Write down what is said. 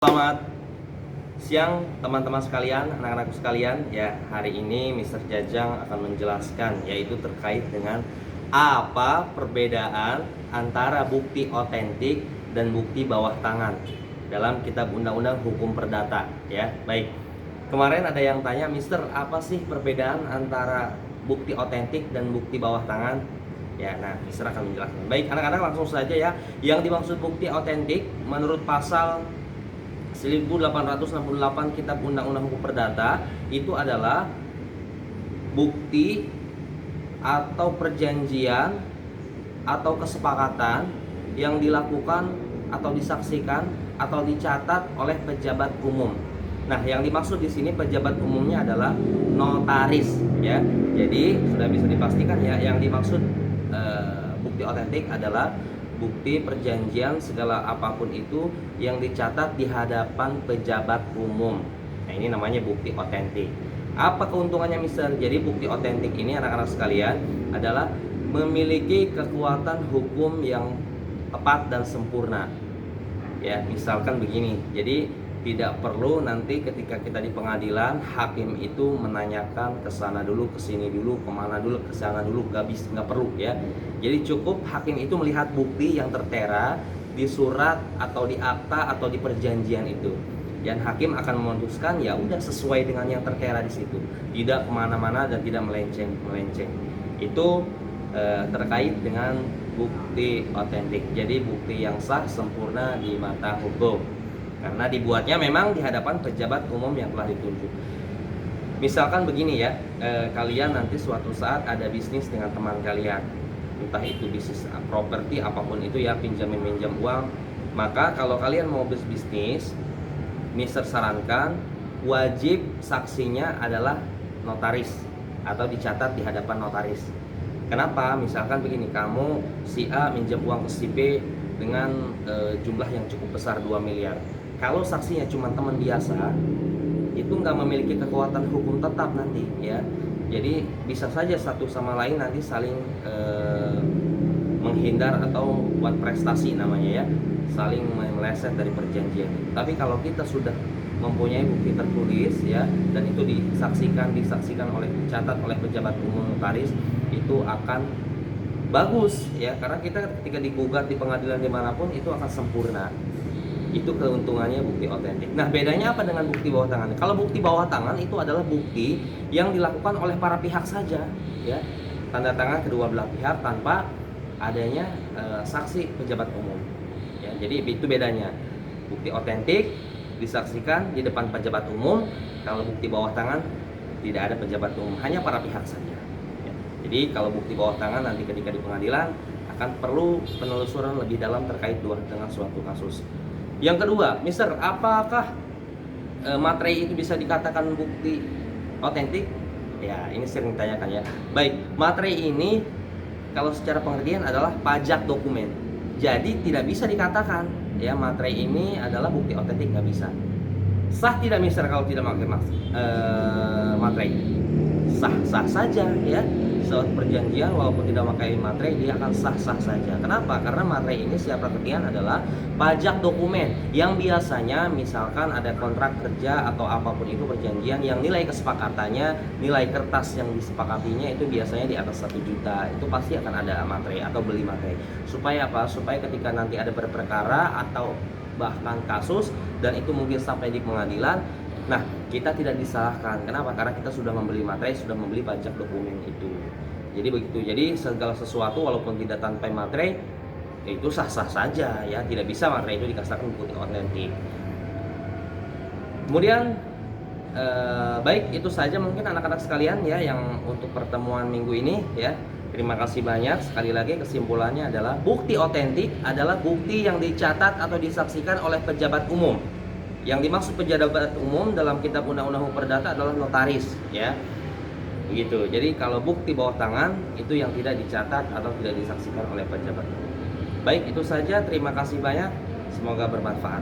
Selamat siang teman-teman sekalian, anak-anakku sekalian. Ya, hari ini Mr. Jajang akan menjelaskan yaitu terkait dengan apa perbedaan antara bukti otentik dan bukti bawah tangan dalam Kitab Undang-Undang Hukum Perdata. Ya, baik. Kemarin ada yang tanya, Mister, apa sih perbedaan antara bukti otentik dan bukti bawah tangan? Ya, nah, Mister akan menjelaskan. Baik, anak-anak langsung saja ya. Yang dimaksud bukti otentik menurut pasal 1868 Kitab Undang-Undang Hukum Perdata itu adalah bukti atau perjanjian atau kesepakatan yang dilakukan atau disaksikan atau dicatat oleh pejabat umum. Nah, yang dimaksud di sini pejabat umumnya adalah notaris, ya. Jadi sudah bisa dipastikan ya, yang dimaksud bukti otentik adalah bukti perjanjian segala apapun itu yang dicatat di hadapan pejabat umum. Nah, ini namanya bukti otentik. Apa keuntungannya, Mister? Jadi bukti otentik ini, anak-anak sekalian, adalah memiliki kekuatan hukum yang tepat dan sempurna. Ya, misalkan begini. Jadi tidak perlu nanti ketika kita di pengadilan hakim itu menanyakan ke sana dulu, ke sini dulu, kemana dulu, ke sana dulu, nggak perlu ya. Jadi cukup hakim itu melihat bukti yang tertera di surat atau di akta atau di perjanjian itu, dan hakim akan memutuskan ya udah sesuai dengan yang tertera di situ, tidak kemana-mana dan tidak melenceng. Itu terkait dengan bukti otentik. Jadi bukti yang sah, sempurna di mata hukum. Karena dibuatnya memang di hadapan pejabat umum yang telah ditunjuk. Misalkan begini ya, kalian nanti suatu saat ada bisnis dengan teman kalian, entah itu bisnis properti apapun itu ya, pinjam uang. Maka kalau kalian mau bisnis, Mister sarankan wajib saksinya adalah notaris atau dicatat di hadapan notaris. Kenapa? Misalkan begini, kamu si A minjam uang ke si B dengan jumlah yang cukup besar 2 miliar. Kalau saksinya cuma teman biasa, itu nggak memiliki kekuatan hukum tetap nanti ya. Jadi bisa saja satu sama lain nanti saling menghindar atau buat prestasi namanya ya, saling meleset dari perjanjian. Tapi kalau kita sudah mempunyai bukti tertulis ya, dan itu disaksikan dicatat oleh pejabat umum notaris, itu akan bagus ya, karena kita ketika digugat di pengadilan dimanapun itu akan sempurna. Itu keuntungannya bukti otentik. Nah, bedanya apa dengan bukti bawah tangan? Kalau bukti bawah tangan itu adalah bukti yang dilakukan oleh para pihak saja, ya, tanda tangan kedua belah pihak tanpa adanya saksi pejabat umum. Ya, jadi itu bedanya. Bukti otentik disaksikan di depan pejabat umum. Kalau bukti bawah tangan tidak ada pejabat umum, hanya para pihak saja. Ya, jadi kalau bukti bawah tangan nanti ketika di pengadilan akan perlu penelusuran lebih dalam terkait dengan suatu kasus. Yang kedua, Mister, apakah materai itu bisa dikatakan bukti otentik? Ya, ini sering ditanyakan ya. Baik, materai ini kalau secara pengertian adalah pajak dokumen. Jadi tidak bisa dikatakan ya materai ini adalah bukti otentik, nggak bisa. Sah tidak, Mister, kalau tidak pakai materai? Sah-sah saja ya. Suatu perjanjian walaupun tidak memakai materai, dia akan sah-sah saja. Kenapa? Karena materai ini secara pengertian adalah pajak dokumen yang biasanya misalkan ada kontrak kerja atau apapun itu perjanjian yang nilai kesepakatannya, nilai kertas yang disepakatinya itu biasanya di atas 1 juta. Itu pasti akan ada materai atau beli materai. Supaya apa? Supaya ketika nanti ada berperkara atau bahkan kasus dan itu mungkin sampai di pengadilan, nah, kita tidak disalahkan. Kenapa? Karena kita sudah membeli materai, sudah membeli pajak dokumen itu. Jadi begitu. Jadi segala sesuatu walaupun tidak tanpa materai itu sah-sah saja ya. Tidak bisa materai itu dikatakan bukti otentik. Kemudian baik, itu saja mungkin anak-anak sekalian ya yang untuk pertemuan minggu ini ya. Terima kasih banyak. Sekali lagi kesimpulannya adalah bukti otentik adalah bukti yang dicatat atau disaksikan oleh pejabat umum. Yang dimaksud pejabat umum dalam Kitab Undang-Undang Hukum Perdata adalah notaris ya. Begitu. Jadi kalau bukti bawah tangan itu yang tidak dicatat atau tidak disaksikan oleh pejabat umum. Baik, itu saja. Terima kasih banyak. Semoga bermanfaat.